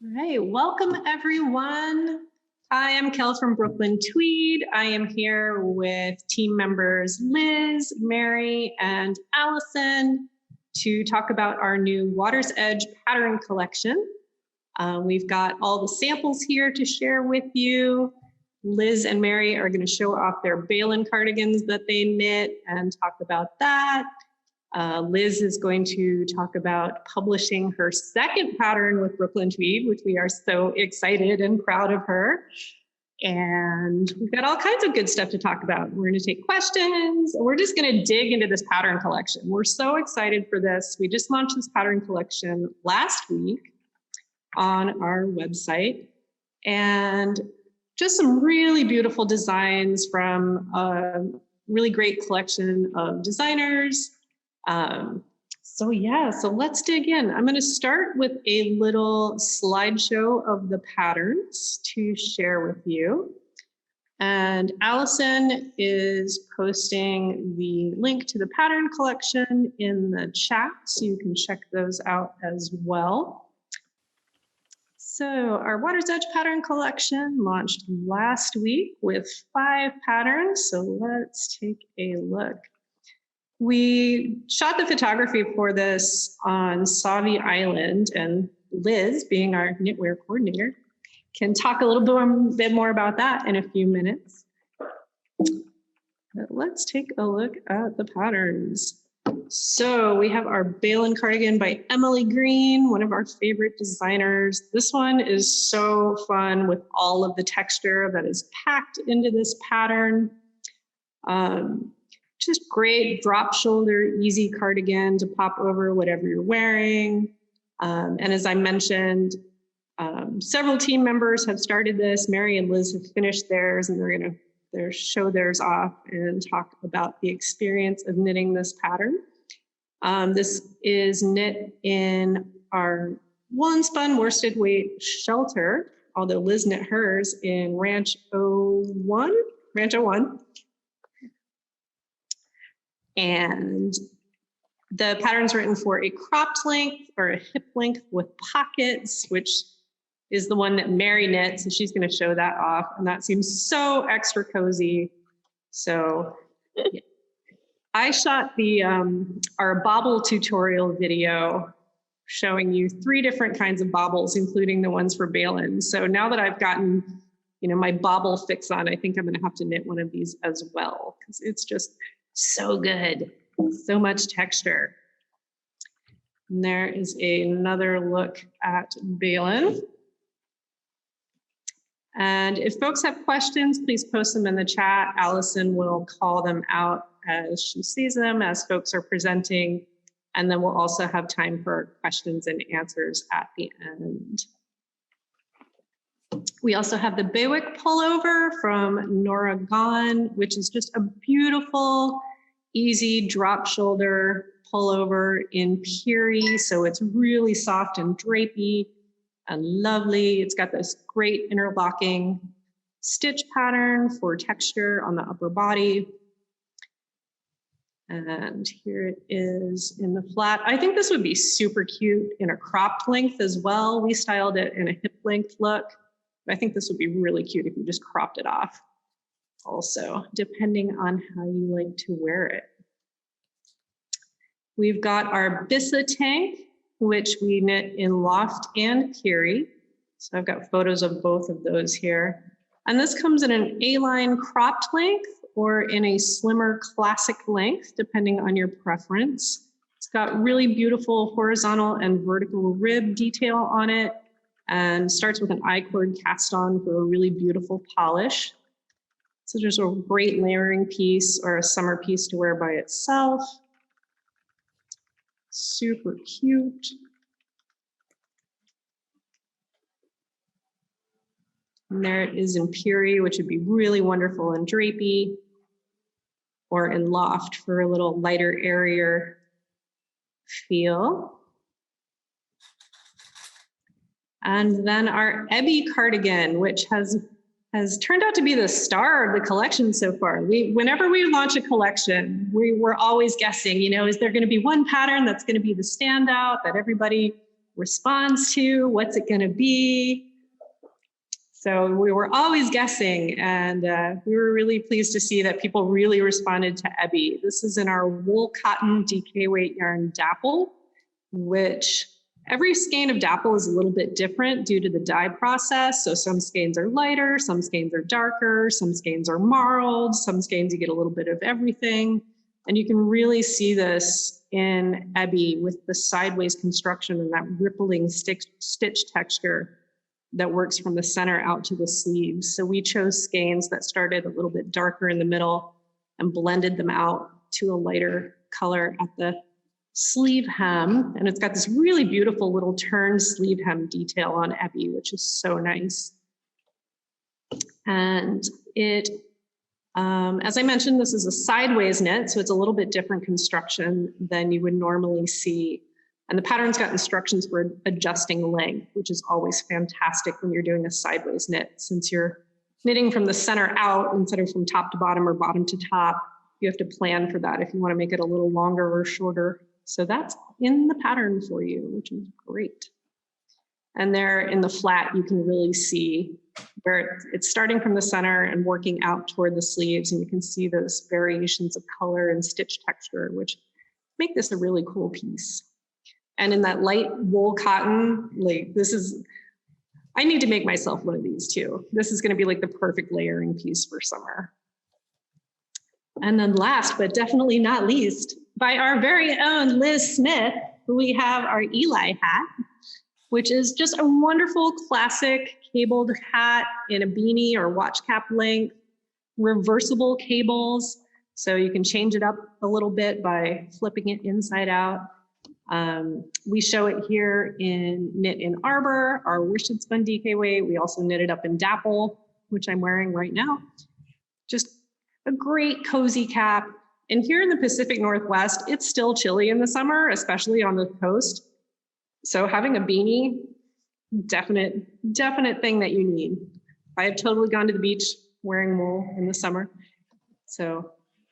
All right, welcome everyone. I am Kel from Brooklyn Tweed. I am here with team members Liz, Mary, and Allison to talk about our new Water's Edge pattern collection. We've got all the samples here to share with you. Liz and Mary are going to show off their Balin cardigans that they knit and talk about that. Liz is going to talk about publishing her second pattern with Brooklyn Tweed, which we are so excited and proud of her. And we've got all kinds of good stuff to talk about. We're going to take questions. We're just going to dig into this pattern collection. We're so excited for this. We just launched this pattern collection last week on our website. And just some really beautiful designs from a really great collection of designers. So let's dig in. I'm going to start with a little slideshow of the patterns to share with you. And Allison is posting the link to the pattern collection in the chat, so you can check those out as well. So our Water's Edge pattern collection launched last week with 5 patterns. So let's take a look. We shot the photography for this on Sauvie Island, and Liz, being our knitwear coordinator, can talk a little bit more about that in a few minutes. But let's take a look at the patterns. So we have our Balin cardigan by Emily Greene, one of our favorite designers. This one is so fun with all of the texture that is packed into this pattern. Just great drop shoulder, easy cardigan to pop over whatever you're wearing. And as I mentioned, several team members have started this. Mary and Liz have finished theirs, and they're going to show theirs off and talk about the experience of knitting this pattern. This is knit in our woolen spun worsted weight shelter, although Liz knit hers in Ranch 01. And the pattern's written for a cropped length or a hip length with pockets, which is the one that Mary knits, and she's going to show that off. And that seems so extra cozy. So yeah. I shot the our bobble tutorial video showing you 3 different kinds of bobbles, including the ones for Balin. So now that I've gotten, my bobble fix on, I think I'm going to have to knit one of these as well, because it's just so good, so much texture. And there is another look at Balin. And if folks have questions, please post them in the chat. Allison will call them out as she sees them, as folks are presenting. And then we'll also have time for questions and answers at the end. We also have the Baywick pullover from Norah Gaughan, which is just a beautiful, easy drop shoulder pullover in Puri. So it's really soft and drapey and lovely. It's got this great interlocking stitch pattern for texture on the upper body. And here it is in the flat. I think this would be super cute in a cropped length as well. We styled it in a hip length look. I think this would be really cute if you just cropped it off also, depending on how you like to wear it. We've got our Bissa tank, which we knit in loft and Puri. So I've got photos of both of those here. And this comes in an A-line cropped length or in a slimmer classic length, depending on your preference. It's got really beautiful horizontal and vertical rib detail on it, and starts with an I-cord cast on for a really beautiful polish. So there's a great layering piece or a summer piece to wear by itself. Super cute. And there it is in Puri, which would be really wonderful and drapey, or in loft for a little lighter, airier feel. And then our Ebby cardigan, which has turned out to be the star of the collection so far. Whenever we launch a collection, we're always guessing, is there going to be one pattern that's going to be the standout that everybody responds to, what's it going to be. So we were always guessing, and we were really pleased to see that people really responded to Ebby. This is in our wool cotton DK weight yarn dapple, which every skein of dapple is a little bit different due to the dye process. So some skeins are lighter, some skeins are darker, some skeins are marled, some skeins you get a little bit of everything. And you can really see this in Ebby with the sideways construction and that rippling stitch texture that works from the center out to the sleeves. So we chose skeins that started a little bit darker in the middle and blended them out to a lighter color at the sleeve hem. And it's got this really beautiful little turned sleeve hem detail on Ebby, which is so nice. And it, as I mentioned, this is a sideways knit, so it's a little bit different construction than you would normally see. And the pattern's got instructions for adjusting length, which is always fantastic when you're doing a sideways knit. Since you're knitting from the center out instead of from top to bottom or bottom to top, you have to plan for that if you want to make it a little longer or shorter. So that's in the pattern for you, which is great. And there in the flat, you can really see where it's starting from the center and working out toward the sleeves. And you can see those variations of color and stitch texture, which make this a really cool piece. And in that light wool cotton, like this is, I need to make myself one of these too. This is going to be like the perfect layering piece for summer. And then last, but definitely not least, by our very own Lis Smith, we have our Eli Hat, which is just a wonderful classic cabled hat in a beanie or watch cap length, reversible cables. So you can change it up a little bit by flipping it inside out. We show it here in Knit in Arbor, our worsted spun DK weight. We also knit it up in Dapple, which I'm wearing right now. Just a great cozy cap. And here in the Pacific Northwest, it's still chilly in the summer, especially on the coast. So having a beanie, definite thing that you need. I have totally gone to the beach wearing wool in the summer. So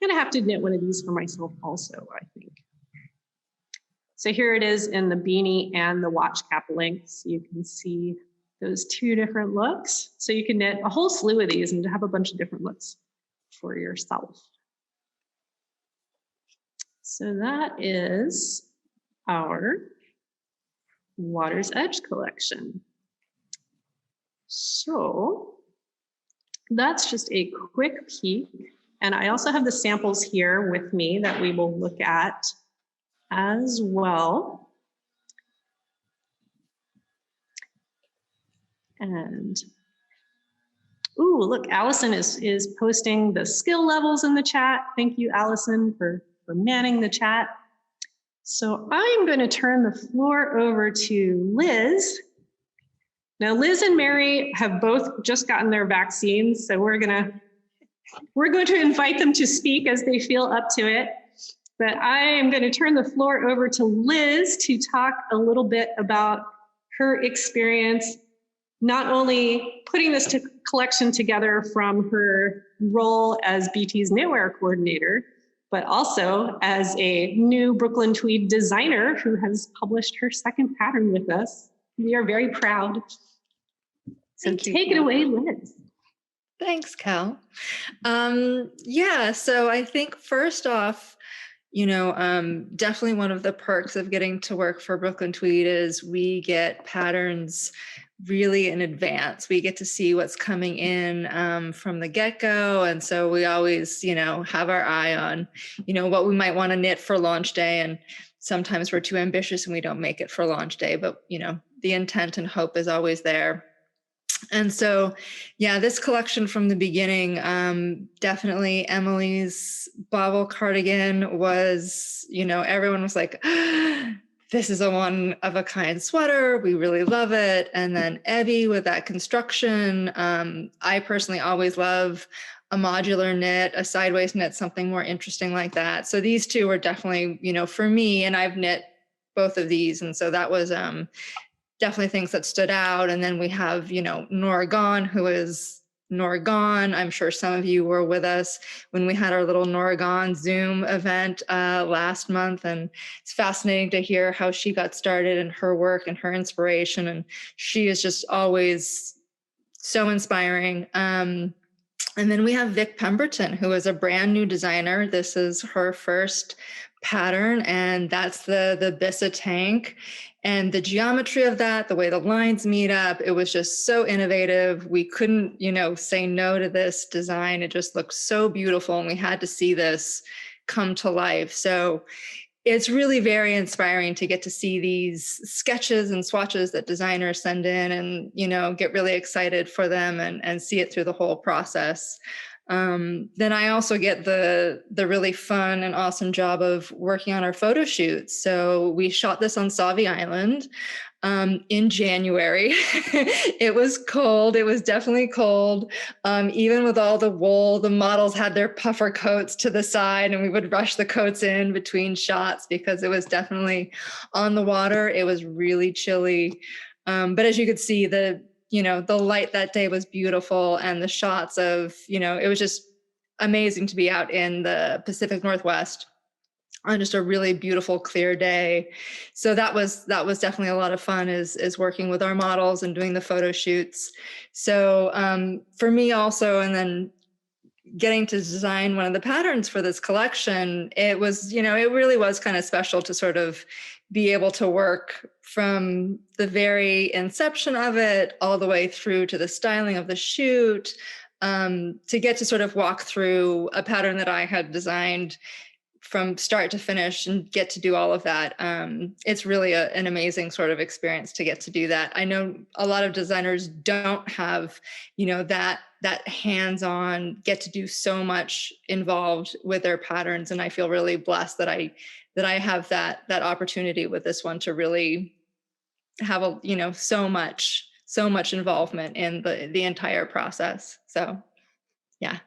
I'm gonna have to knit one of these for myself also, I think. So here it is in the beanie and the watch cap lengths. You can see those two different looks. So you can knit a whole slew of these and have a bunch of different looks for yourself. So that is our Water's Edge collection. So that's just a quick peek. And I also have the samples here with me that we will look at as well. And ooh, look, Allison is posting the skill levels in the chat. Thank you, Allison, for manning the chat. So I'm going to turn the floor over to Liz. Now, Liz and Mary have both just gotten their vaccines, so we're going to invite them to speak as they feel up to it. But I am going to turn the floor over to Liz to talk a little bit about her experience, not only putting this collection together from her role as BT's knitwear coordinator, but also as a new Brooklyn Tweed designer who has published her second pattern with us. We are very proud. So take it away, Liz. Thanks, Cal. Yeah, so I think first off, definitely one of the perks of getting to work for Brooklyn Tweed is we get patterns really in advance. We get to see what's coming in from the get-go. And so we always, have our eye on, what we might want to knit for launch day. And sometimes we're too ambitious and we don't make it for launch day, but, the intent and hope is always there. And so, yeah, this collection from the beginning, definitely Emily's bobble cardigan was, everyone was like, this is a one of a kind sweater. We really love it. And then Ebby with that construction. I personally always love a modular knit, a sideways knit, something more interesting like that. So these two were definitely, for me, and I've knit both of these. And so that was, definitely things that stood out. And then we have, Norah Gaughan, who is Norah Gaughan. I'm sure some of you were with us when we had our little Norah Gaughan Zoom event last month. And it's fascinating to hear how she got started and her work and her inspiration. And she is just always so inspiring. And then we have Vic Pemberton, who is a brand new designer. This is her first pattern, and that's the Bissa tank. And the geometry of that, the way the lines meet up, it was just so innovative. We couldn't, say no to this design. It just looked so beautiful, and we had to see this come to life. So it's really very inspiring to get to see these sketches and swatches that designers send in and, get really excited for them and see it through the whole process. Then I also get the really fun and awesome job of working on our photo shoots. So we shot this on Sauvie Island in January. It was cold. It was definitely cold. Even with all the wool, the models had their puffer coats to the side, and we would rush the coats in between shots because it was definitely on the water. It was really chilly. But as you could see, the light that day was beautiful, and the shots of, it was just amazing to be out in the Pacific Northwest on just a really beautiful, clear day. So that was definitely a lot of fun is working with our models and doing the photo shoots. So for me also, and then getting to design one of the patterns for this collection, it was, it really was kind of special to sort of be able to work from the very inception of it all the way through to the styling of the shoot, to get to sort of walk through a pattern that I had designed from start to finish and get to do all of that. It's really an amazing sort of experience to get to do that. I know a lot of designers don't have, that hands-on, get to do so much involved with their patterns. And I feel really blessed that I have that opportunity with this one to really have so much involvement in the entire process. So yeah.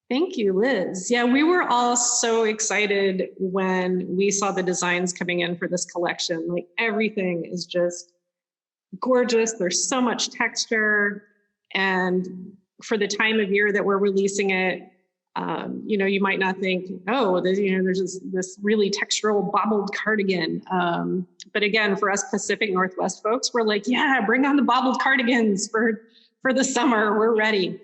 Thank you, Liz. Yeah, we were all so excited when we saw the designs coming in for this collection. Like, everything is just gorgeous. There's so much texture. And for the time of year that we're releasing it, you might not think, oh, there's this really textural bobbled cardigan. But again, for us Pacific Northwest folks, we're like, yeah, bring on the bobbled cardigans for the summer. We're ready.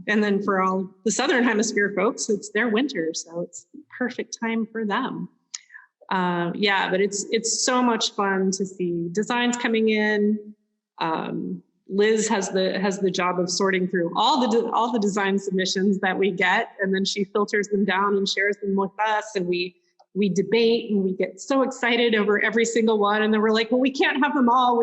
And then for all the Southern Hemisphere folks, it's their winter, so it's perfect time for them. But it's so much fun to see designs coming in. Liz has the job of sorting through all the design submissions that we get, and then she filters them down and shares them with us, and we debate, and we get so excited over every single one, and then we're like, well, we can't have them all.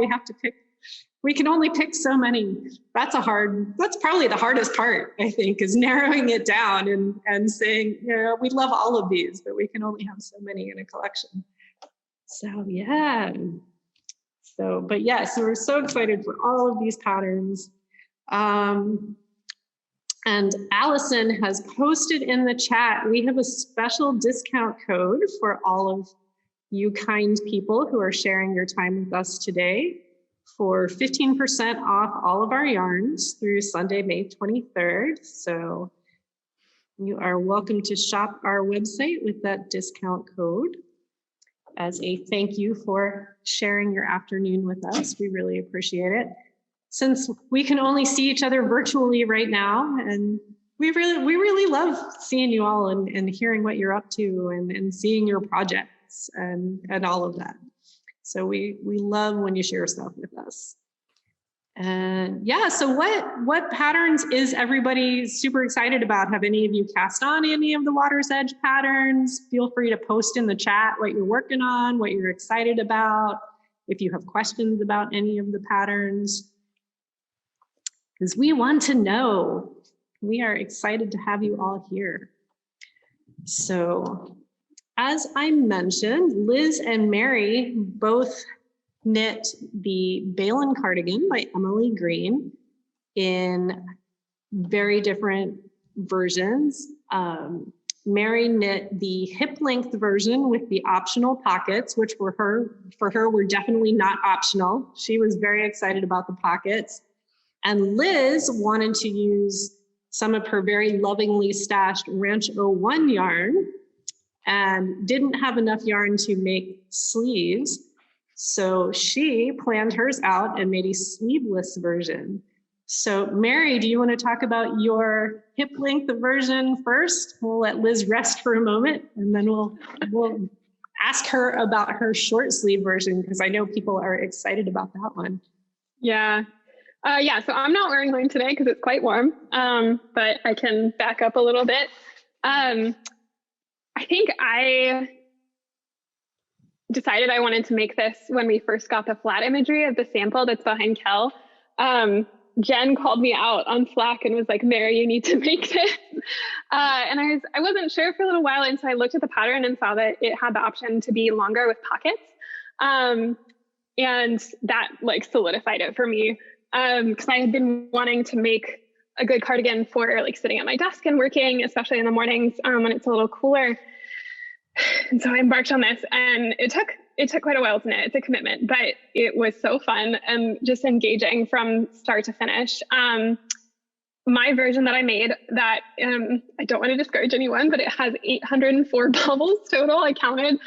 We can only pick so many. That's probably the hardest part, I think, is narrowing it down and saying, we love all of these, but we can only have so many in a collection. So yeah. So we're so excited for all of these patterns. And Allison has posted in the chat, we have a special discount code for all of you kind people who are sharing your time with us today, for 15% off all of our yarns through Sunday, May 23rd. So you are welcome to shop our website with that discount code as a thank you for sharing your afternoon with us. We really appreciate it. Since we can only see each other virtually right now, and we really love seeing you all and hearing what you're up to and seeing your projects and all of that. So we love when you share stuff with us. And yeah, so what patterns is everybody super excited about? Have any of you cast on any of the Water's Edge patterns? Feel free to post in the chat what you're working on, what you're excited about, if you have questions about any of the patterns, because we want to know. We are excited to have you all here. So, as I mentioned, Liz and Mary both knit the Balin cardigan by Emily Greene in very different versions. Mary knit the hip length version with the optional pockets, which for her were definitely not optional. She was very excited about the pockets. And Liz wanted to use some of her very lovingly stashed Ranch 01 yarn and didn't have enough yarn to make sleeves. So she planned hers out and made a sleeveless version. So Mary, do you want to talk about your hip length version first? We'll let Liz rest for a moment, and then we'll ask her about her short sleeve version, because I know people are excited about that one. Yeah. So I'm not wearing mine today because it's quite warm, but I can back up a little bit. I think I decided I wanted to make this when we first got the flat imagery of the sample that's behind Kel. Jen called me out on Slack and was like, Mary, you need to make this. And I wasn't sure for a little while. And so I looked at the pattern and saw that it had the option to be longer with pockets. And that like solidified it for me. Because I had been wanting to make a good cardigan for like sitting at my desk and working, especially in the mornings when it's a little cooler. And so I embarked on this, and it took quite a while to knit. It's a commitment, but it was so fun and just engaging from start to finish. My version that I made that, I don't want to discourage anyone, but it has 804 bubbles total. I counted,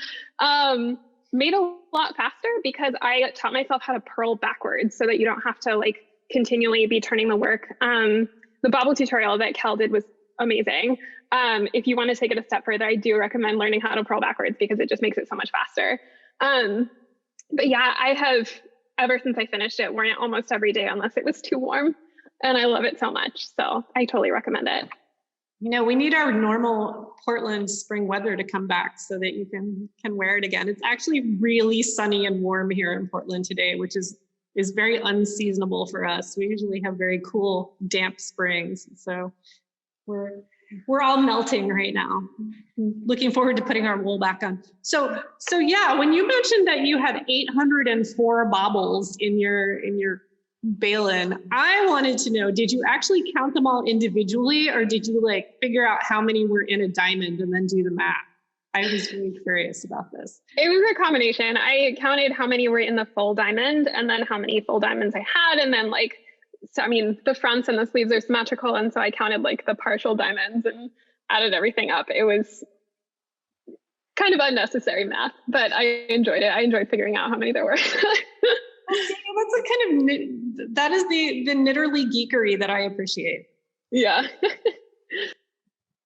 made a lot faster because I taught myself how to purl backwards so that you don't have to like continually be turning the work. The bobble tutorial that Kel did was amazing. If you want to take it a step further, I do recommend learning how to purl backwards because it just makes it so much faster. But yeah, I have, ever since I finished it, worn it almost every day unless it was too warm. And I love it so much. So I totally recommend it. You know, we need our normal Portland spring weather to come back so that you can wear it again. It's actually really sunny and warm here in Portland today, which is very unseasonable for us. We usually have very cool, damp springs. So we're all melting right now. Looking forward to putting our wool back on. So yeah, when you mentioned that you had 804 bobbles in your balin, I wanted to know, did you actually count them all individually, or did you like figure out how many were in a diamond and then do the math? I was really curious about this. It was a combination. I counted how many were in the full diamond and then how many full diamonds I had. And then like, so I mean, the fronts and the sleeves are symmetrical. And so I counted like the partial diamonds and added everything up. It was kind of unnecessary math, but I enjoyed it. I enjoyed figuring out how many there were. That's a kind of, that is the knitterly geekery that I appreciate. Yeah.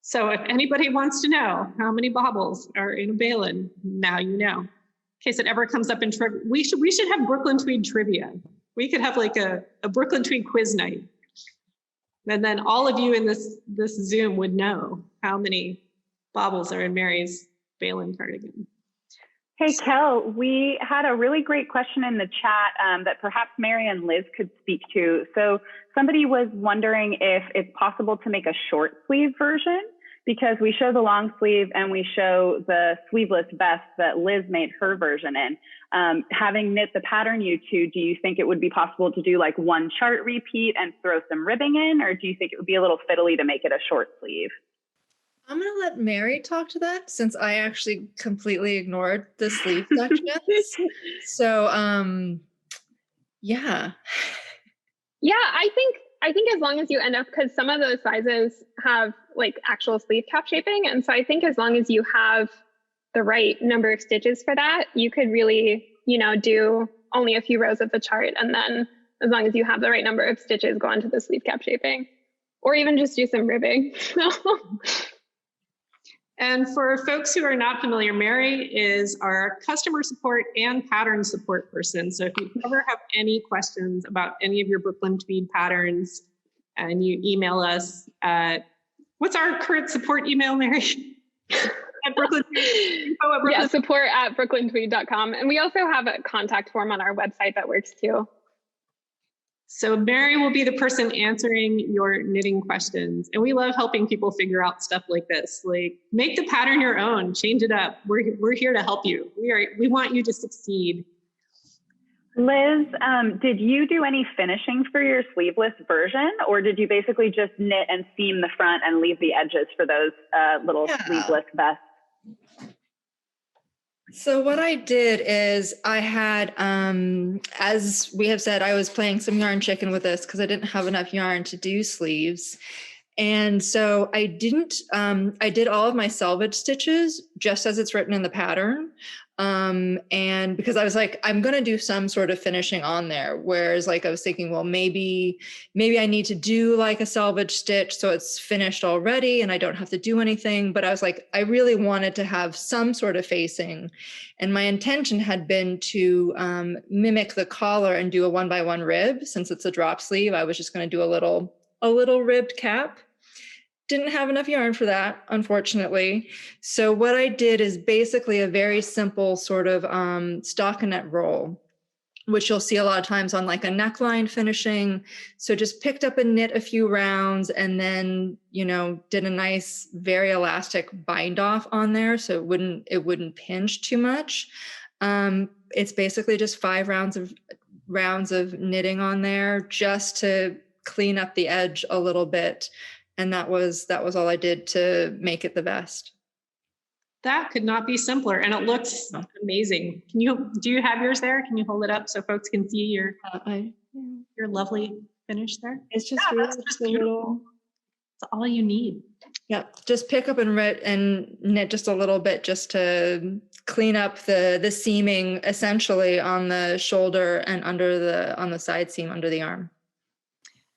So if anybody wants to know how many bobbles are in a balin, now you know. In case it ever comes up in trivia, we should have Brooklyn Tweed trivia. We could have like a Brooklyn Tweed quiz night. And then all of you in this Zoom would know how many bobbles are in Mary's balin cardigan. Hey, Kel, we had a really great question in the chat that perhaps Mary and Liz could speak to. So somebody was wondering if it's possible to make a short sleeve version, because we show the long sleeve and we show the sleeveless vest that Liz made her version in. Having knit the pattern, you two, do you think it would be possible to do like one chart repeat and throw some ribbing in, or do you think it would be a little fiddly to make it a short sleeve? I'm going to let Mary talk to that since I actually completely ignored the sleeve sections. So, yeah. Yeah, I think as long as you end up, because some of those sizes have like actual sleeve cap shaping. And so I think as long as you have the right number of stitches for that, you could really, do only a few rows of the chart. And then as long as you have the right number of stitches, go on to the sleeve cap shaping, or even just do some ribbing. And for folks who are not familiar, Mary is our customer support and pattern support person. So if you ever have any questions about any of your Brooklyn Tweed patterns, and you email us at, what's our current support email, Mary? At Brooklyn Tweed. Yeah, support at brooklyntweed.com. And we also have a contact form on our website that works too. So Mary will be the person answering your knitting questions. And we love helping people figure out stuff like this. Like, make the pattern your own, change it up. We're here to help you. We want you to succeed. Liz, did you do any finishing for your sleeveless version, or did you basically just knit and seam the front and leave the edges for those little sleeveless vests? So what I did is I had, as we have said, I was playing some yarn chicken with this because I didn't have enough yarn to do sleeves. And so I did all of my selvage stitches just as it's written in the pattern. And because I was like, I'm going to do some sort of finishing on there. Whereas like, I was thinking, well, maybe I need to do like a selvage stitch so it's finished already and I don't have to do anything. But I was like, I really wanted to have some sort of facing. And my intention had been to mimic the collar and do a 1x1 rib. Since it's a drop sleeve, I was just going to do a little ribbed cap. Didn't have enough yarn for that, unfortunately. So what I did is basically a very simple sort of stockinette roll, which you'll see a lot of times on like a neckline finishing. So just picked up and knit a few rounds and then, did a nice, very elastic bind off on there. So it wouldn't pinch too much. It's basically just 5 rounds of knitting on there just to clean up the edge a little bit. And that was all I did to make it the vest. That could not be simpler, and it looks amazing. Do you have yours there? Can you hold it up so folks can see your lovely finish there? It's just that's just beautiful. That's all you need. Yep, just pick up and knit just a little bit just to clean up the seaming essentially on the shoulder and on the side seam under the arm.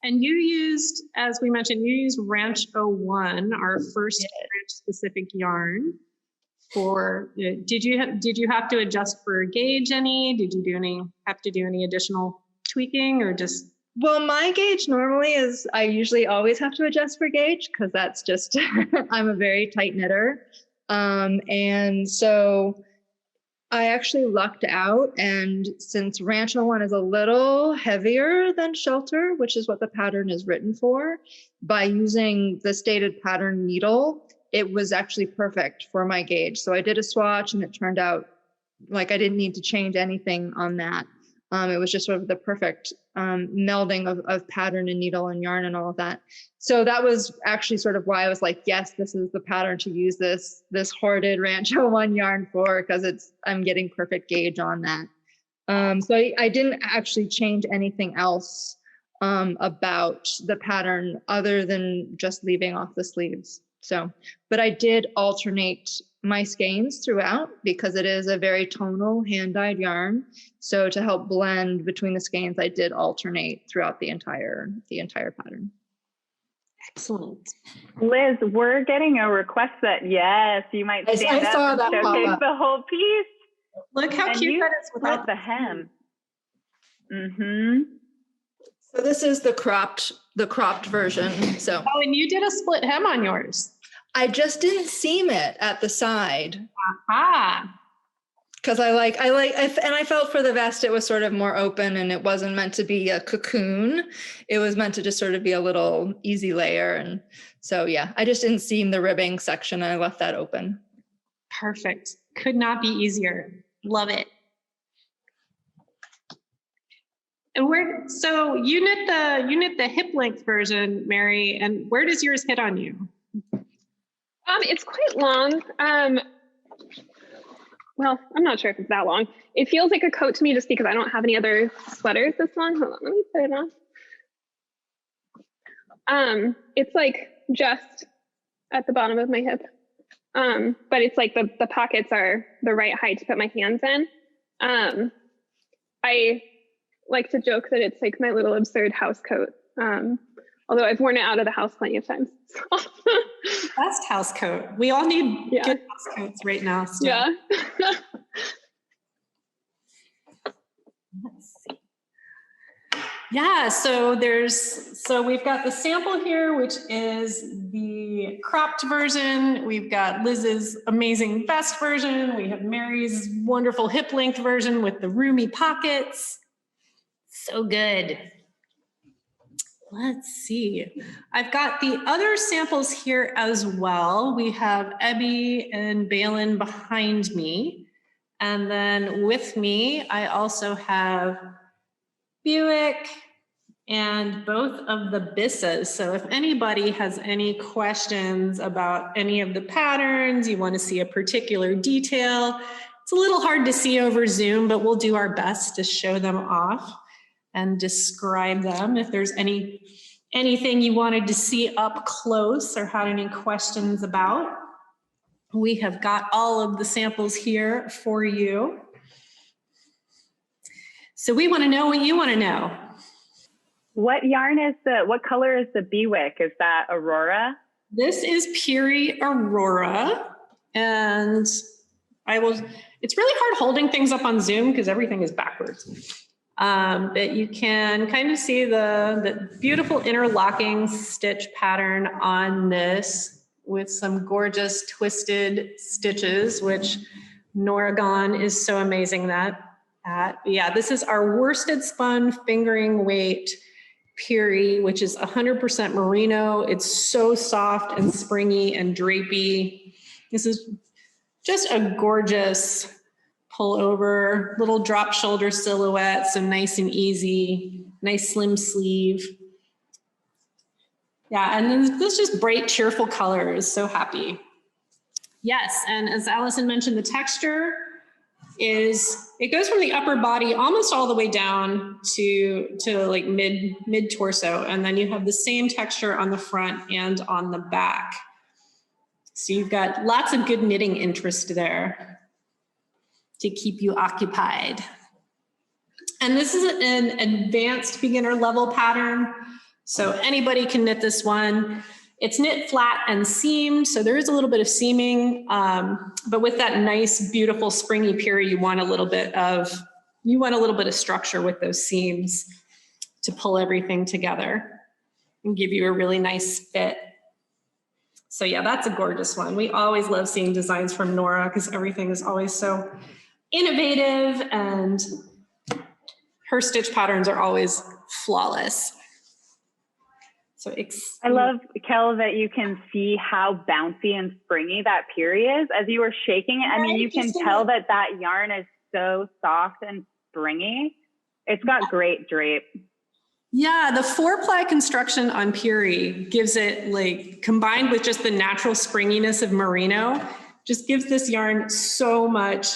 And you used, as we mentioned, Ranch 01, our first ranch specific yarn. Did you have to adjust for gauge any? Did you have to do any additional tweaking or just? Well, my gauge normally is, I usually always have to adjust for gauge because that's just, I'm a very tight knitter. And so I actually lucked out, and since Ranch 01 is a little heavier than Shelter, which is what the pattern is written for, by using the stated pattern needle, it was actually perfect for my gauge. So I did a swatch and it turned out like I didn't need to change anything on that. It was just sort of the perfect melding of pattern and needle and yarn and all of that. So that was actually sort of why I was like, yes, this is the pattern to use this hoarded Ranch 01 yarn for, because I'm getting perfect gauge on that. So I didn't actually change anything else about the pattern other than just leaving off the sleeves. So, but I did alternate my skeins throughout because it is a very tonal hand-dyed yarn. So to help blend between the skeins, I did alternate throughout the entire pattern. Excellent. Liz, we're getting a request that, yes, you might stand up and showcase the whole piece. Look how cute that is without the hem. Mm-hmm. So this is the cropped version. So. Oh, and you did a split hem on yours. I just didn't seam it at the side. Aha. Because I felt for the vest, it was sort of more open and it wasn't meant to be a cocoon. It was meant to just sort of be a little easy layer. And so, yeah, I just didn't seam the ribbing section. I left that open. Perfect. Could not be easier. Love it. And so you knit the hip length version, Mary, and where does yours hit on you? It's quite long. Well, I'm not sure if it's that long. It feels like a coat to me just because I don't have any other sweaters this long. Hold on, let me put it on. It's like just at the bottom of my hip. But it's like the pockets are the right height to put my hands in. I like to joke that it's like my little absurd house coat. Although I've worn it out of the house plenty of times. Best house coat. We all need good house coats right now. So. Yeah. Let's see. Yeah, so we've got the sample here, which is the cropped version. We've got Liz's amazing vest version. We have Mary's wonderful hip length version with the roomy pockets. So good. Let's see. I've got the other samples here as well. We have Ebby and Balin behind me. And then with me, I also have Buick and both of the Bissas. So if anybody has any questions about any of the patterns, you want to see a particular detail, it's a little hard to see over Zoom, but we'll do our best to show them off and describe them. If there's anything you wanted to see up close or had any questions about, we have got all of the samples here for you. So we want to know what you want to know. What color is the bee-wick? Is that Aurora? This is Puri Aurora, and it's really hard holding things up on Zoom because everything is backwards. But you can kind of see the beautiful interlocking stitch pattern on this with some gorgeous twisted stitches, which Norah Gaughan is so amazing at. Yeah, this is our worsted spun fingering weight Puri, which is 100% merino. It's so soft and springy and drapey. This is just a gorgeous pullover, little drop shoulder silhouette, so nice and easy, nice slim sleeve. Yeah, and then this just bright, cheerful colors, so happy. Yes, and as Allison mentioned, the texture it goes from the upper body almost all the way down to like mid torso, and then you have the same texture on the front and on the back. So you've got lots of good knitting interest there to keep you occupied. And this is an advanced beginner level pattern, so anybody can knit this one. It's knit flat and seamed, so there is a little bit of seaming, but with that nice, beautiful, springy Puri, you want a little bit of structure with those seams to pull everything together and give you a really nice fit. So yeah, that's a gorgeous one. We always love seeing designs from Norah because everything is always so innovative, and her stitch patterns are always flawless. So I love, Kel, that you can see how bouncy and springy that Puri is. As you were shaking it, I mean, you can tell that yarn is so soft and springy. It's got great drape. Yeah, the 4-ply construction on Puri gives it, like, combined with just the natural springiness of merino, just gives this yarn so much.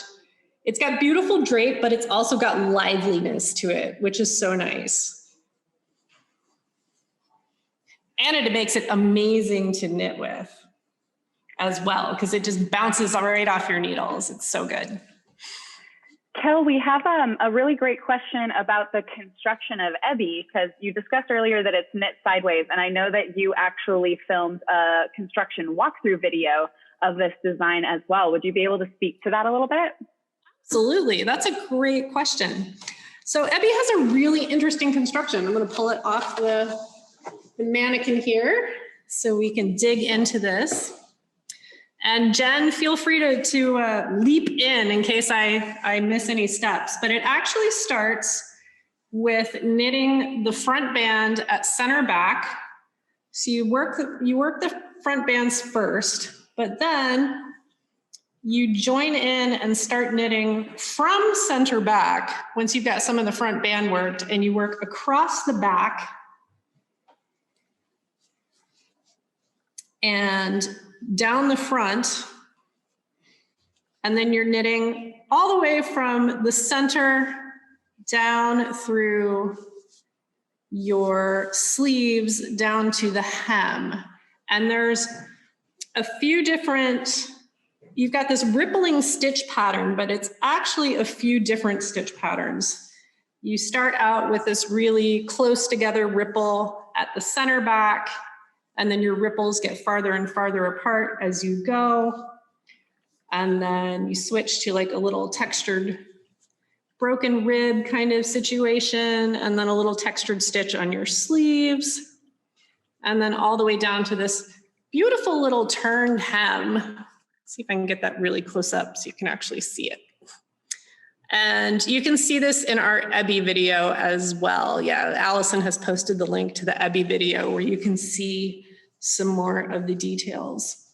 It's got beautiful drape, but it's also got liveliness to it, which is so nice. And it makes it amazing to knit with as well, because it just bounces right off your needles. It's so good. Kel, we have a really great question about the construction of Ebby, because you discussed earlier that it's knit sideways, and I know that you actually filmed a construction walkthrough video of this design as well. Would you be able to speak to that a little bit? Absolutely, that's a great question. So Ebby has a really interesting construction. I'm going to pull it off the mannequin here so we can dig into this. And Jen, feel free to leap in case I miss any steps, but it actually starts with knitting the front band at center back. So you work the front bands first, but then you join in and start knitting from center back once you've got some of the front band worked, and you work across the back and down the front, and then you're knitting all the way from the center down through your sleeves down to the hem. And there's a few different, you've got this rippling stitch pattern, but it's actually a few different stitch patterns. You start out with this really close together ripple at the center back, and then your ripples get farther and farther apart as you go. And then you switch to like a little textured broken rib kind of situation, and then a little textured stitch on your sleeves. And then all the way down to this beautiful little turned hem. See if I can get that really close up so you can actually see it. And you can see this in our Ebby video as well. Yeah, Allison has posted the link to the Ebby video where you can see some more of the details.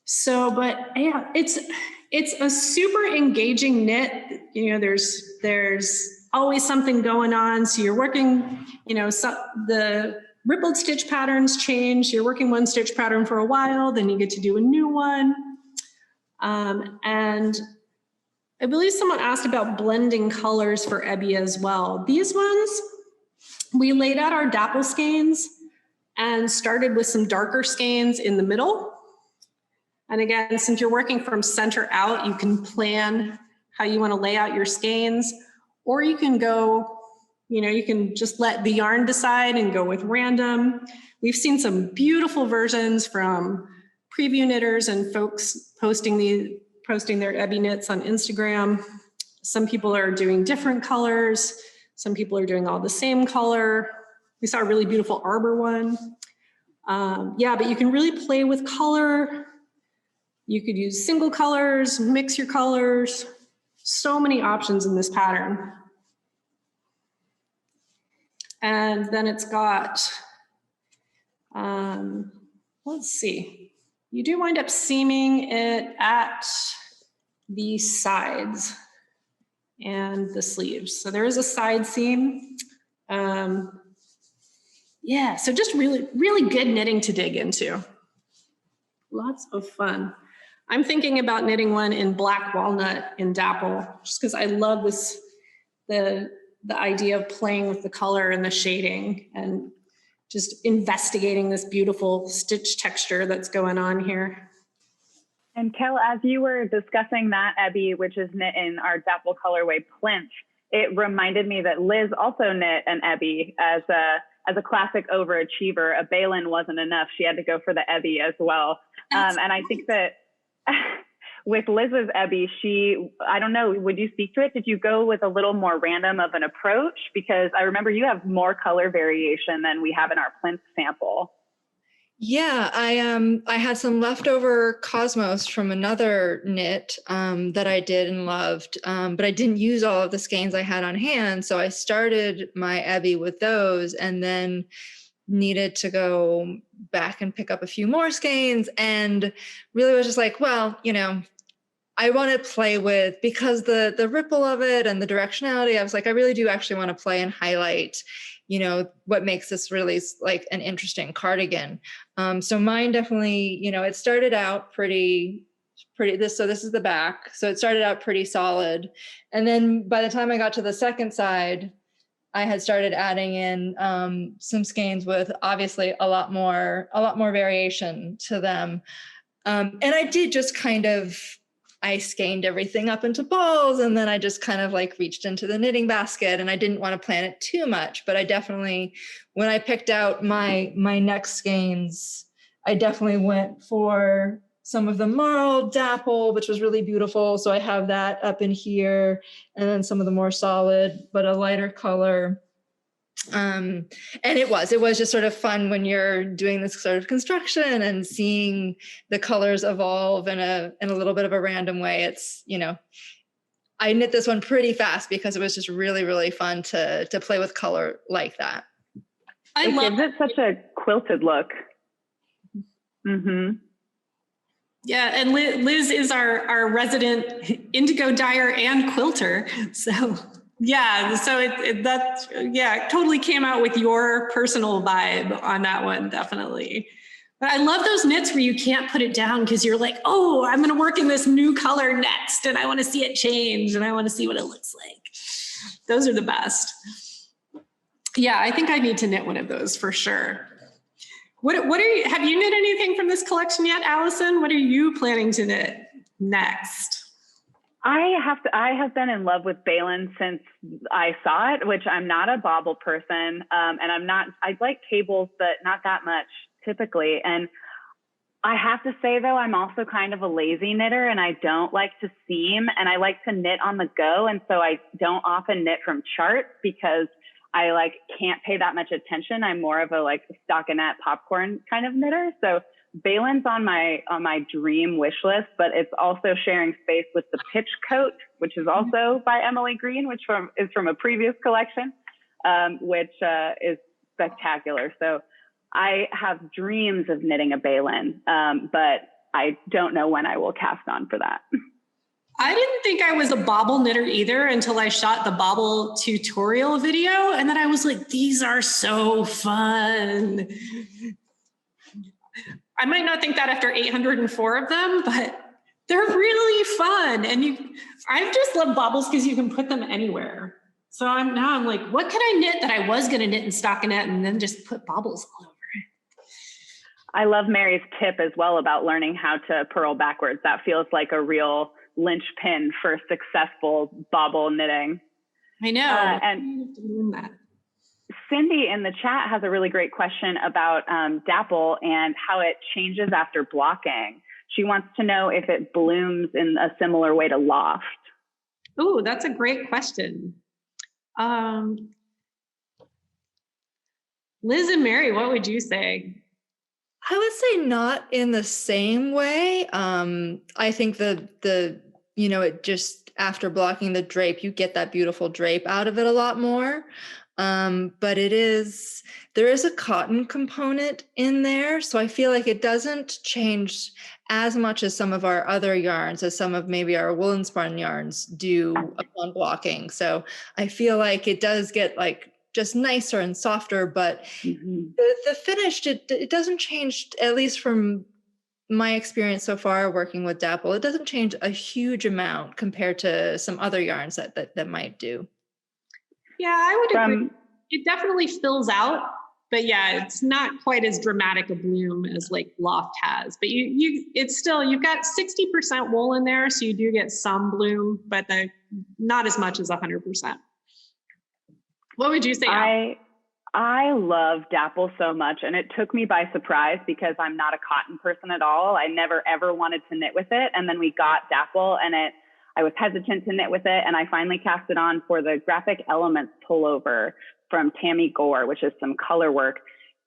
So, but yeah, it's a super engaging knit. You know, there's always something going on. So you're working, you know, the rippled stitch patterns change. You're working one stitch pattern for a while, then you get to do a new one. And I believe someone asked about blending colors for Ebby as well. These ones, we laid out our dapple skeins and started with some darker skeins in the middle. And again, since you're working from center out, you can plan how you want to lay out your skeins, or you can go, you can just let the yarn decide and go with random. We've seen some beautiful versions from preview knitters and folks posting their Ebby knits on Instagram. Some people are doing different colors. Some people are doing all the same color. We saw a really beautiful arbor one. Yeah, but you can really play with color. You could use single colors, mix your colors. So many options in this pattern. And then it's got, let's see. You do wind up seaming it at the sides and the sleeves. So there is a side seam. Yeah, so just really, really good knitting to dig into. Lots of fun. I'm thinking about knitting one in black walnut in dapple, just because I love this, the idea of playing with the color and the shading and just investigating this beautiful stitch texture that's going on here. And Kel, as you were discussing that Ebby, which is knit in our dapple colorway plinth, it reminded me that Liz also knit an Ebby as a classic overachiever. A balin wasn't enough. She had to go for the Ebby as well. And I think that with Liz's Ebby, I don't know, would you speak to it? Did you go with a little more random of an approach? Because I remember you have more color variation than we have in our plinth sample. Yeah, I had some leftover Cosmos from another knit that I did and loved, but I didn't use all of the skeins I had on hand. So I started my Ebby with those and then needed to go back and pick up a few more skeins, and really was just like, well, I want to play with, because the ripple of it and the directionality, I was like, I really do actually want to play and highlight, what makes this really like an interesting cardigan. So mine definitely, it started out pretty, so this is the back. So it started out pretty solid. And then by the time I got to the second side, I had started adding in some skeins with obviously a lot more variation to them. And I did just I skeined everything up into balls, and then I just kind of like reached into the knitting basket, and I didn't want to plan it too much, but I definitely, when I picked out my next skeins, I definitely went for some of the marl dapple, which was really beautiful. So I have that up in here, and then some of the more solid, but a lighter color. And it was just sort of fun when you're doing this sort of construction and seeing the colors evolve in a little bit of a random way. It's, I knit this one pretty fast because it was just really, really fun to play with color like that. It gives it such a quilted look. Mm-hmm. Yeah, and Liz is our resident indigo dyer and quilter. So yeah, so it totally came out with your personal vibe on that one, definitely. But I love those knits where you can't put it down because you're like, oh, I'm going to work in this new color next, and I want to see it change, and I want to see what it looks like. Those are the best. Yeah, I think I need to knit one of those for sure. What are you? Have you knit anything from this collection yet, Allison? What are you planning to knit next? I have been in love with balin since I saw it, which I'm not a bobble person. And I like cables, but not that much typically. And I have to say though, I'm also kind of a lazy knitter, and I don't like to seam, and I like to knit on the go. And so I don't often knit from charts because I can't pay that much attention. I'm more of a stockinette popcorn kind of knitter. So balin's on my dream wish list, but it's also sharing space with the pitch coat, which is also by Emily Greene, which is from a previous collection, which is spectacular. So I have dreams of knitting a balin, but I don't know when I will cast on for that. I didn't think I was a bobble knitter either until I shot the bobble tutorial video. And then I was like, these are so fun. I might not think that after 804 of them, but They're really fun. And I just love baubles because you can put them anywhere. So I'm like, what can I knit that I was going to knit in stockinette and then just put baubles all over it? I love Mary's tip as well about learning how to purl backwards. That feels like a real linchpin for successful bauble knitting. I know. And doing that. Cindy in the chat has a really great question about dapple and how it changes after blocking. She wants to know if it blooms in a similar way to loft. Oh, that's a great question. Liz and Mary, what would you say? I would say not in the same way. I think it just after blocking the drape, you get that beautiful drape out of it a lot more. But there is a cotton component in there. So I feel like it doesn't change as much as some of our other yarns, as some of maybe our woolen spun yarns do upon blocking. So I feel like it does get like just nicer and softer, but the finished, it doesn't change, at least from my experience so far working with dapple, it doesn't change a huge amount compared to some other yarns that might do. Yeah, I would agree. It definitely fills out, but yeah, it's not quite as dramatic a bloom as like loft has. But it's still, you've got 60% wool in there, so you do get some bloom, but not as much as 100%. What would you say? I love dapple so much, and it took me by surprise because I'm not a cotton person at all. I never ever wanted to knit with it, and then we got dapple, and I was hesitant to knit with it, and I finally cast it on for the Graphic Elements pullover from Tammy Gore, which is some color work.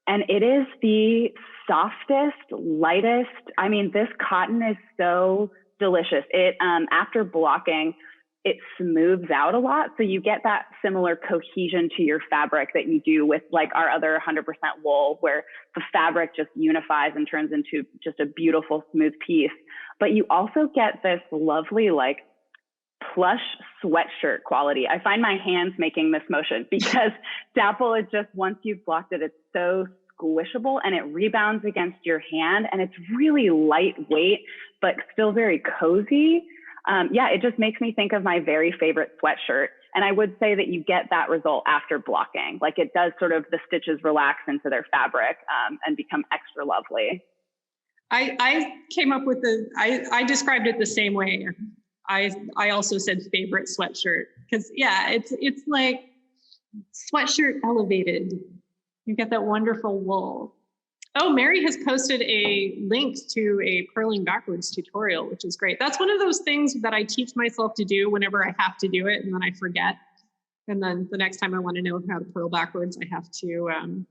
And it is the softest, lightest. I mean, this cotton is so delicious. It, after blocking, it smooths out a lot. So you get that similar cohesion to your fabric that you do with like our other 100% wool, where the fabric just unifies and turns into just a beautiful, smooth piece. But you also get this lovely, like, plush sweatshirt quality. I find my hands making this motion because dapple is just, once you've blocked it, it's so squishable and it rebounds against your hand, and it's really lightweight, but still very cozy. It just makes me think of my very favorite sweatshirt. And I would say that you get that result after blocking. Like, it does sort of, the stitches relax into their fabric and become extra lovely. I came up with I described it the same way. I also said favorite sweatshirt because it's like sweatshirt elevated. You get that wonderful wool. Oh, Mary has posted a link to a purling backwards tutorial, which is great. That's one of those things that I teach myself to do whenever I have to do it, and then I forget. And then the next time I want to know how to purl backwards, I have to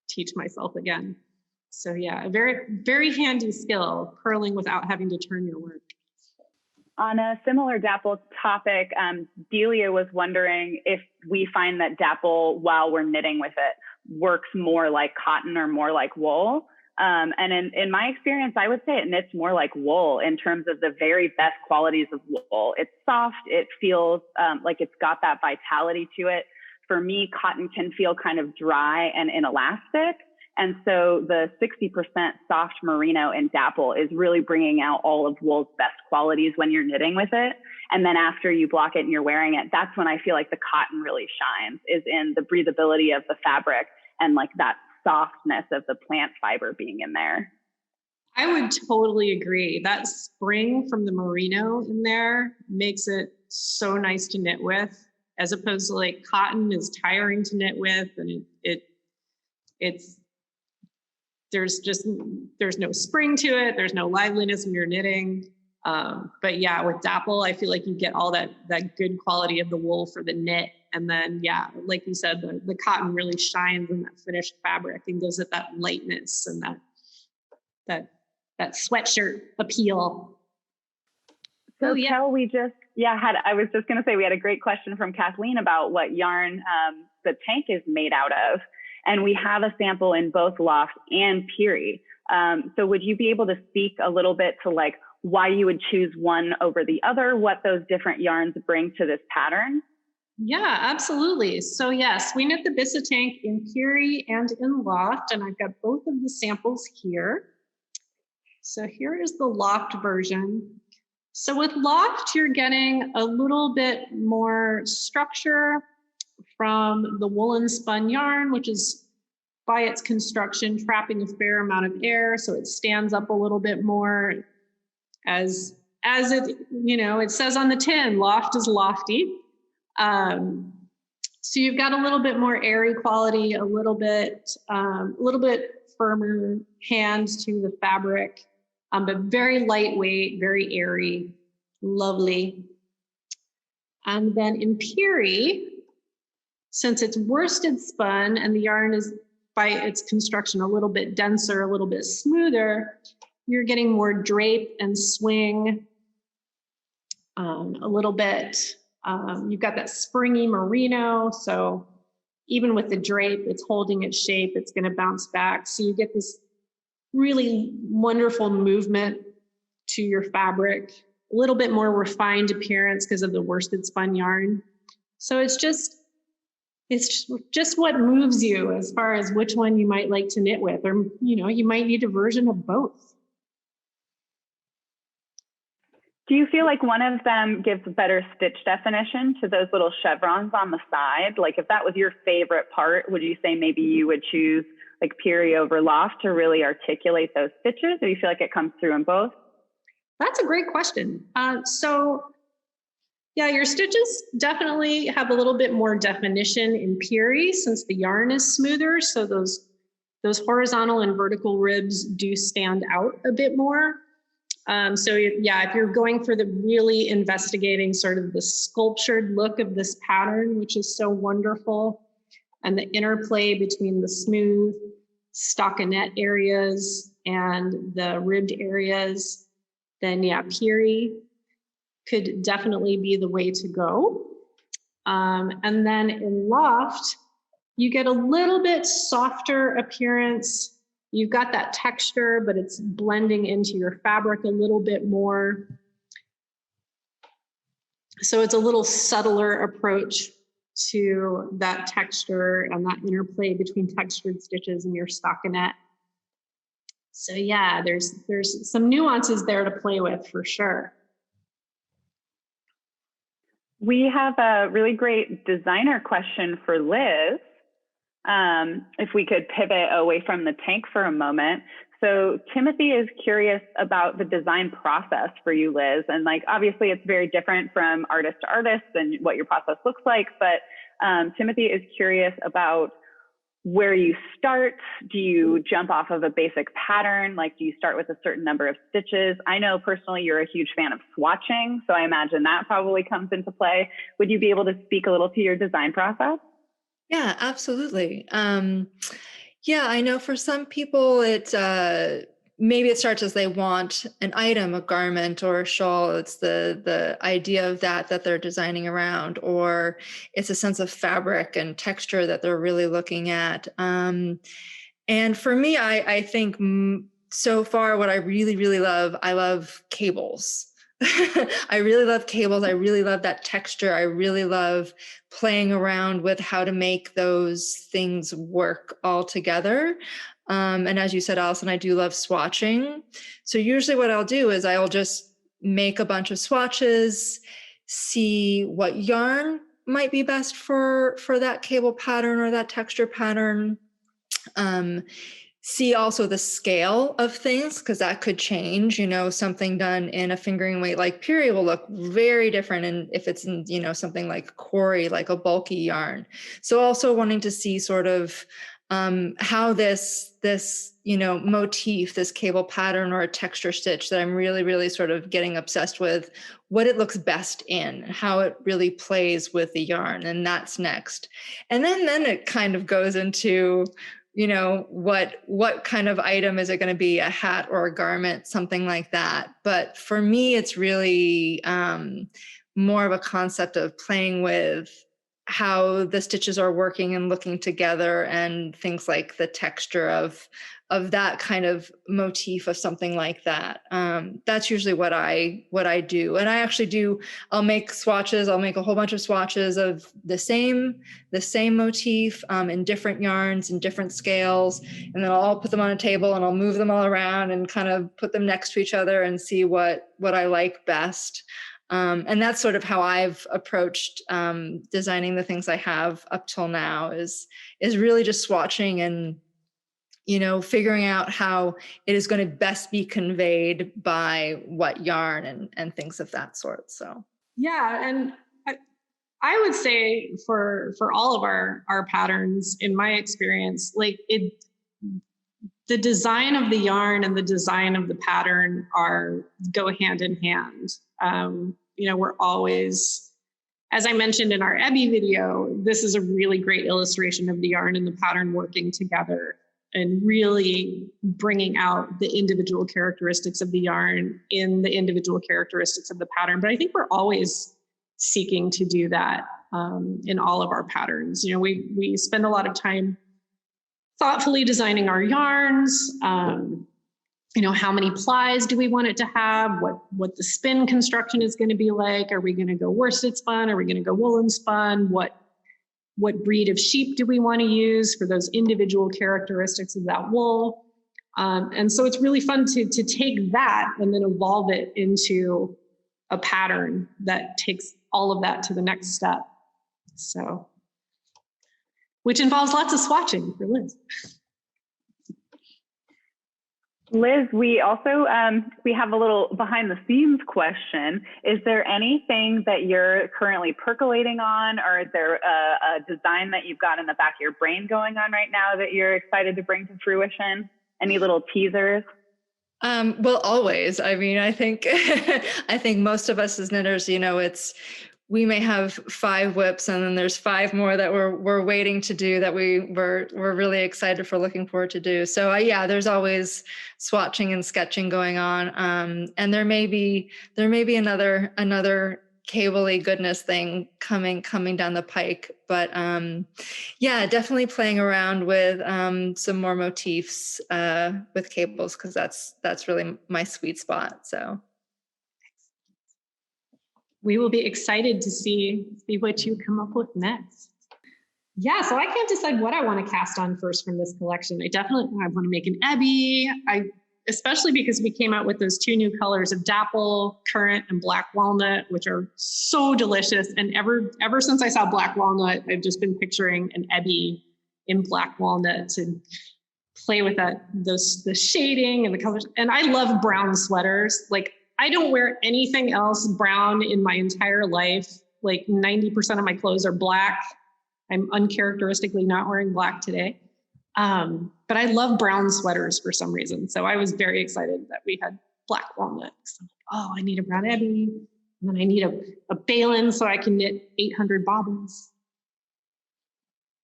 teach myself again. So yeah, a very, very handy skill, purling without having to turn your work. On a similar dapple topic, Delia was wondering if we find that dapple, while we're knitting with it, works more like cotton or more like wool. And in my experience, I would say it knits more like wool in terms of the very best qualities of wool. It's soft. It feels like it's got that vitality to it. For me, cotton can feel kind of dry and inelastic. And so the 60% soft merino in dapple is really bringing out all of wool's best qualities when you're knitting with it. And then after you block it and you're wearing it, that's when I feel like the cotton really shines, is in the breathability of the fabric and like that softness of the plant fiber being in there. I would totally agree. That spring from the merino in there makes it so nice to knit with, as opposed to like cotton is tiring to knit with, and there's no spring to it. There's no liveliness when you're knitting. But yeah, with dapple, I feel like you get all that good quality of the wool for the knit. And then, yeah, like you said, the cotton really shines in that finished fabric and gives it that lightness and that sweatshirt appeal. So Kel, I was just going to say, we had a great question from Kathleen about what yarn the tank is made out of. And we have a sample in both loft and Peary. So would you be able to speak a little bit to like why you would choose one over the other, what those different yarns bring to this pattern? Yeah, absolutely. So yes, we knit the Bissa tank in Peary and in loft, and I've got both of the samples here. So here is the loft version. So with loft, you're getting a little bit more structure from the woolen spun yarn, which is by its construction trapping a fair amount of air, so it stands up a little bit more. As it, it says on the tin, loft is lofty. So you've got a little bit more airy quality, a little bit firmer hands to the fabric, but very lightweight, very airy, lovely. And then in Peary, since it's worsted spun and the yarn is by its construction a little bit denser, a little bit smoother, you're getting more drape and swing, a little bit. You've got that springy merino, so even with the drape, it's holding its shape, it's going to bounce back. So you get this really wonderful movement to your fabric, a little bit more refined appearance because of the worsted spun yarn. So it's just what moves you as far as which one you might like to knit with, or you might need a version of both. Do you feel like one of them gives better stitch definition to those little chevrons on the side? Like if that was your favorite part, would you say maybe you would choose like Peary over loft to really articulate those stitches? Or do you feel like it comes through in both? That's a great question. So yeah, your stitches definitely have a little bit more definition in Peary since the yarn is smoother. So those horizontal and vertical ribs do stand out a bit more. So yeah, if you're going for the really investigating sort of the sculptured look of this pattern, which is so wonderful, and the interplay between the smooth stockinette areas and the ribbed areas, then yeah, Peary could definitely be the way to go. And then in loft, you get a little bit softer appearance. You've got that texture, but it's blending into your fabric a little bit more. So it's a little subtler approach to that texture and that interplay between textured stitches and your stockinette. So yeah, there's some nuances there to play with for sure. We have a really great designer question for Liz. If we could pivot away from the tank for a moment. So Timothy is curious about the design process for you, Liz. And like, obviously it's very different from artist to artist and what your process looks like. But Timothy is curious about where you start. Do you jump off of a basic pattern? Like, do you start with a certain number of stitches? I know personally you're a huge fan of swatching, so I imagine that probably comes into play. Would you be able to speak a little to your design process? Yeah, absolutely. Yeah, I know for some people maybe it starts as they want an item, a garment or a shawl. It's the idea of that they're designing around, or it's a sense of fabric and texture that they're really looking at. And for me, I think so far what I really, really love, I love cables. I really love cables. I really love that texture. I really love playing around with how to make those things work all together. And as you said, Allison, I do love swatching. So usually what I'll do is I'll just make a bunch of swatches, see what yarn might be best for that cable pattern or that texture pattern. See also the scale of things, because that could change. Something done in a fingering weight like Peary will look very different, and if it's in something like Corey, like a bulky yarn. So also wanting to see sort of how this motif, this cable pattern or a texture stitch that I'm really, really sort of getting obsessed with, what it looks best in, how it really plays with the yarn, and that's next. And then it kind of goes into what kind of item is it going to be, a hat or a garment, something like that. But for me, it's really more of a concept of playing with how the stitches are working and looking together, and things like the texture of that kind of motif of something like that. That's usually what I do. And I actually I'll make swatches. I'll make a whole bunch of swatches of the same motif in different yarns and different scales. And then I'll put them on a table and I'll move them all around and kind of put them next to each other and see what I like best. And that's sort of how I've approached designing the things I have up till now is really just swatching and, figuring out how it is going to best be conveyed by what yarn and things of that sort. So, yeah. And I would say for all of our patterns, in my experience, the design of the yarn and the design of the pattern go hand in hand. We're always, as I mentioned in our Ebby video, this is a really great illustration of the yarn and the pattern working together and really bringing out the individual characteristics of the yarn in the individual characteristics of the pattern. But I think we're always seeking to do that in all of our patterns. We spend a lot of time thoughtfully designing our yarns. How many plies do we want it to have? What the spin construction is going to be like? Are we going to go worsted spun? Are we going to go woolen spun? What breed of sheep do we want to use for those individual characteristics of that wool? And so it's really fun to take that and then evolve it into a pattern that takes all of that to the next step. So, which involves lots of swatching for Liz. Liz, we also we have a little behind the scenes question. Is there anything that you're currently percolating on, or is there a design that you've got in the back of your brain going on right now that you're excited to bring to fruition? Any little teasers? Well, always. I mean, I think most of us as knitters, we may have 5 whips and then there's 5 more that we're waiting to do that we're really excited for, looking forward to do. So there's always swatching and sketching going on. And there may be another cable-y goodness thing coming down the pike. But definitely playing around with some more motifs with cables, because that's really my sweet spot. So we will be excited to see what you come up with next. Yeah, so I can't decide what I want to cast on first from this collection. I want to make an Ebby. Especially because we came out with those 2 new colors of dapple, currant, and black walnut, which are so delicious. And ever since I saw black walnut, I've just been picturing an Ebby in black walnut to play with the shading and the colors. And I love brown sweaters. I don't wear anything else brown in my entire life. 90% of my clothes are black. I'm uncharacteristically not wearing black today. But I love brown sweaters for some reason. So I was very excited that we had black walnut. So, I need a brown Ebby. And then I need a balin so I can knit 800 bobbles.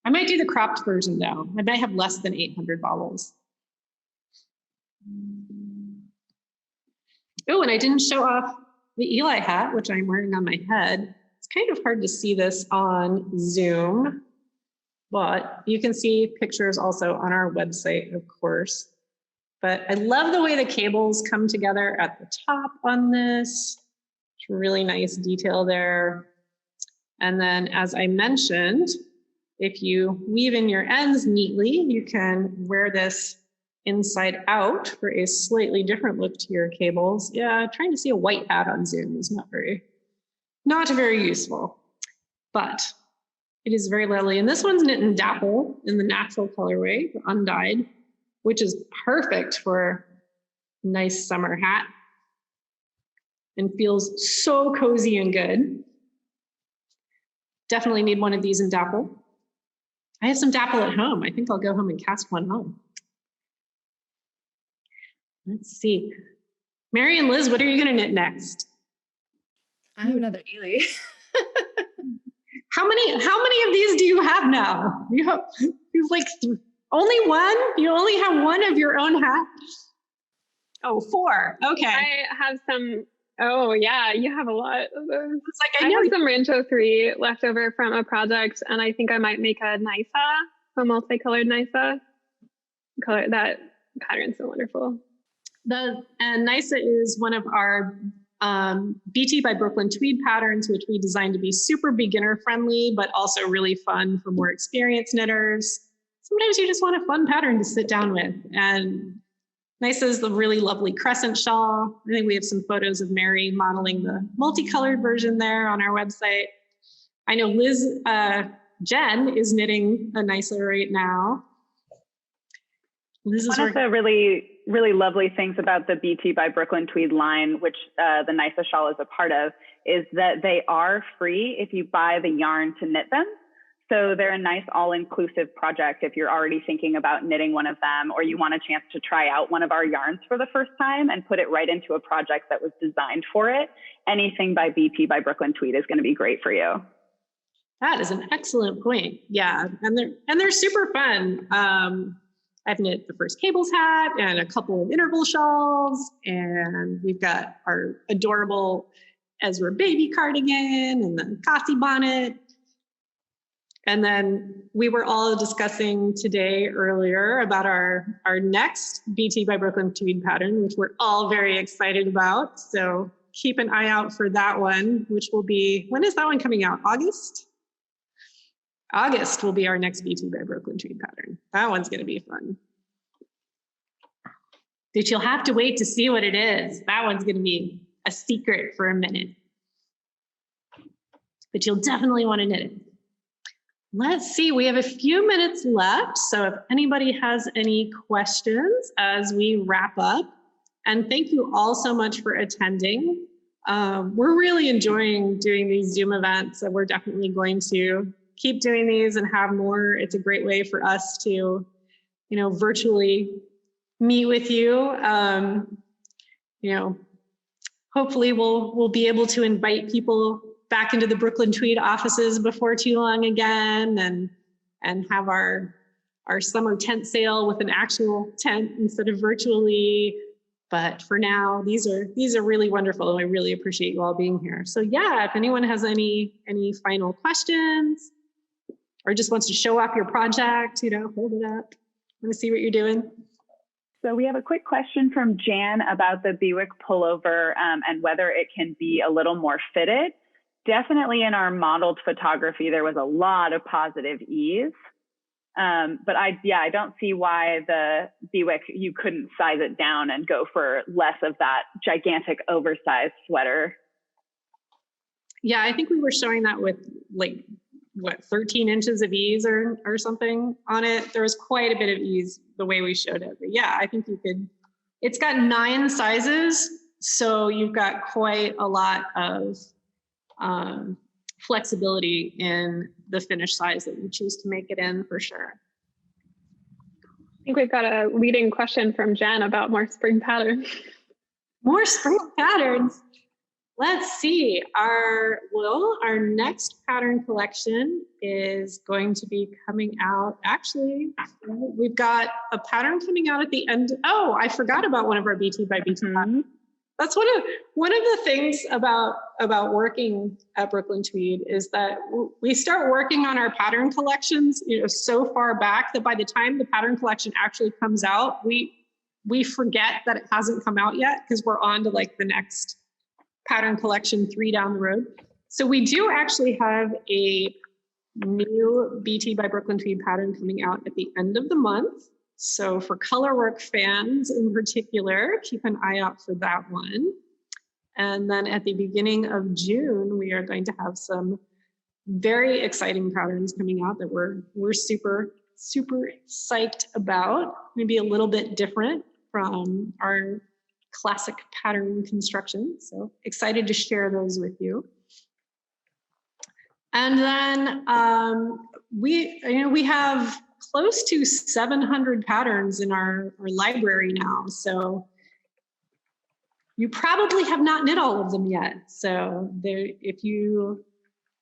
I might do the cropped version though. I might have less than 800 bobbles. Oh, and I didn't show off the Eli hat, which I'm wearing on my head. It's kind of hard to see this on Zoom, but you can see pictures also on our website, of course. But I love the way the cables come together at the top on this. It's really nice detail there. And then, as I mentioned, if you weave in your ends neatly, you can wear this inside out for a slightly different look to your cables. Yeah, trying to see a white hat on Zoom is not very useful, but it is very lovely. And this one's knit in dapple in the natural colorway, the undyed, which is perfect for a nice summer hat and feels so cozy and good. Definitely need one of these in dapple. I have some dapple at home. I think I'll go home and cast one home. Let's see. Mary and Liz, what are you going to knit next? I have another Eli. How many of these do you have now? You've only one? You only have one of your own hats? Oh, 4. Okay. I have some. Oh yeah, you have a lot of those. It's like I have some Rancho 3 left over from a project, and I think I might make a Nysa, a multicolored Nysa. Color that pattern's so wonderful. And NISA is one of our BT by Brooklyn Tweed patterns, which we designed to be super beginner friendly, but also really fun for more experienced knitters. Sometimes you just want a fun pattern to sit down with. And NISA is the really lovely Crescent Shawl. I think we have some photos of Mary modeling the multicolored version there on our website. I know Jen is knitting a NISA right now. One of the really, really lovely things about the BT by Brooklyn Tweed line, which the NISA shawl is a part of, is that they are free if you buy the yarn to knit them. So they're a nice all-inclusive project if you're already thinking about knitting one of them, or you want a chance to try out one of our yarns for the first time and put it right into a project that was designed for it. Anything by BT by Brooklyn Tweed is going to be great for you. That is an excellent point. Yeah, and they're super fun. I've knit the first cables hat and a couple of interval shawls, and we've got our adorable Ezra baby cardigan and the Cassie bonnet. And then we were all discussing today earlier about our next BT by Brooklyn Tweed pattern, which we're all very excited about. So keep an eye out for that one, which will be, when is that one coming out? August? August will be our next BT by Brooklyn Tweed pattern. That one's going to be fun. But you'll have to wait to see what it is. That one's going to be a secret for a minute. But you'll definitely want to knit it. Let's see, we have a few minutes left. So if anybody has any questions as we wrap up, and thank you all so much for attending. We're really enjoying doing these Zoom events, and we're definitely going to keep doing these and have more. It's a great way for us to, virtually meet with you. Hopefully we'll be able to invite people back into the Brooklyn Tweed offices before too long again, and have our summer tent sale with an actual tent instead of virtually. But for now, these are really wonderful, and I really appreciate you all being here. So yeah, if anyone has any final questions or just wants to show off your project, hold it up. I want to see what you're doing. So we have a quick question from Jan about the Bewick pullover and whether it can be a little more fitted. Definitely in our modeled photography, there was a lot of positive ease. But I don't see why the Bewick, you couldn't size it down and go for less of that gigantic oversized sweater. Yeah, I think we were showing that with 13 inches of ease or something on it. There was quite a bit of ease the way we showed it. But yeah, I think you could, it's got 9 sizes. So you've got quite a lot of flexibility in the finished size that you choose to make it in, for sure. I think we've got a leading question from Jen about more spring patterns. More spring patterns. Let's see. Our next pattern collection is going to be coming out. Actually, we've got a pattern coming out at the end. Oh, I forgot about one of our BT by BT patterns. That's one of the things about working at Brooklyn Tweed is that we start working on our pattern collections, so far back that by the time the pattern collection actually comes out, we forget that it hasn't come out yet because we're on to the next pattern collection 3 down the road. So we do actually have a new BT by Brooklyn Tweed pattern coming out at the end of the month. So for colorwork fans in particular, keep an eye out for that one. And then at the beginning of June, we are going to have some very exciting patterns coming out that we're super, super psyched about. Maybe a little bit different from our classic pattern construction. So excited to share those with you. And then we have close to 700 patterns in our library now. So you probably have not knit all of them yet. So if you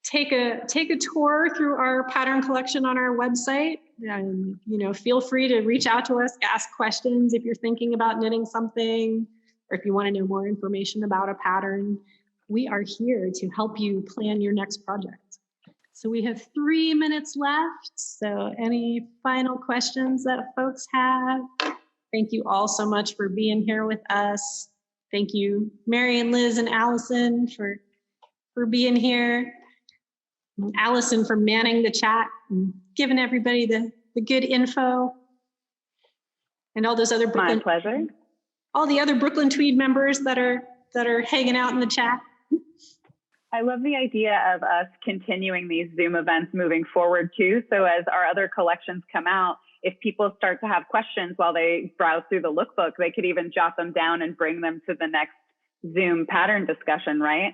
take a tour through our pattern collection on our website, and feel free to reach out to us, ask questions if you're thinking about knitting something, or if you want to know more information about a pattern. We are here to help you plan your next project. So we have 3 minutes left. So any final questions that folks have? Thank you all so much for being here with us. Thank you, Mary and Liz and Allison for being here. And Allison for manning the chat and giving everybody the good info. And all those other My pleasure. All the other Brooklyn Tweed members that are hanging out in the chat. I love the idea of us continuing these Zoom events moving forward too. So as our other collections come out, if people start to have questions while they browse through the lookbook, they could even jot them down and bring them to the next Zoom pattern discussion, right?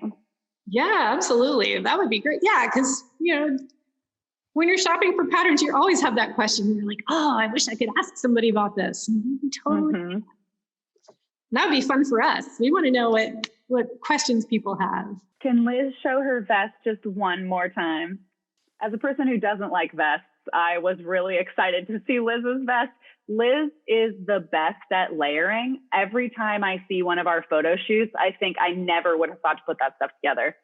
Yeah, absolutely. That would be great. Yeah, because, when you're shopping for patterns, you always have that question. You're like, oh, I wish I could ask somebody about this. Totally. Mm-hmm. That would be fun for us. We want to know what questions people have. Can Liz show her vest just one more time? As a person who doesn't like vests, I was really excited to see Liz's vest. Liz is the best at layering. Every time I see one of our photo shoots, I think I never would have thought to put that stuff together.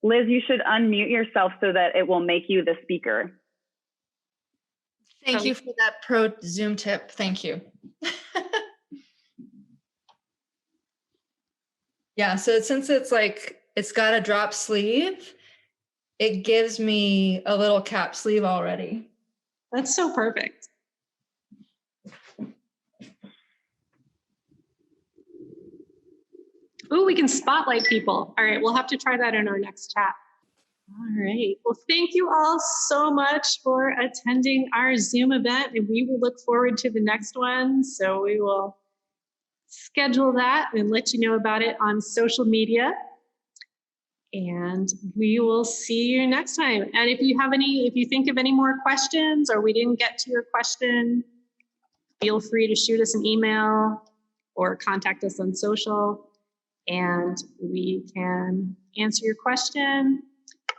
Liz, you should unmute yourself so that it will make you the speaker. Thank you for that pro Zoom tip. Thank you. Yeah, so since it's got a drop sleeve, it gives me a little cap sleeve already. That's so perfect. Ooh, we can spotlight people. All right, we'll have to try that in our next chat. All right. Well, thank you all so much for attending our Zoom event, and we will look forward to the next one. So we will schedule that and let you know about it on social media. And we will see you next time. And if you think of any more questions or we didn't get to your question, feel free to shoot us an email or contact us on social, and we can answer your question.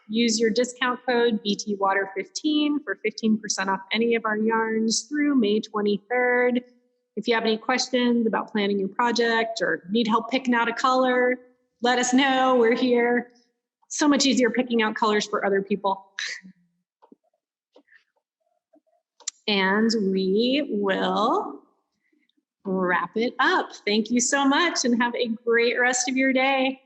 Use your discount code BTWater15 for 15% off any of our yarns through May 23rd. If you have any questions about planning your project or need help picking out a color, let us know. We're here. So much easier picking out colors for other people. And we will wrap it up. Thank you so much and have a great rest of your day.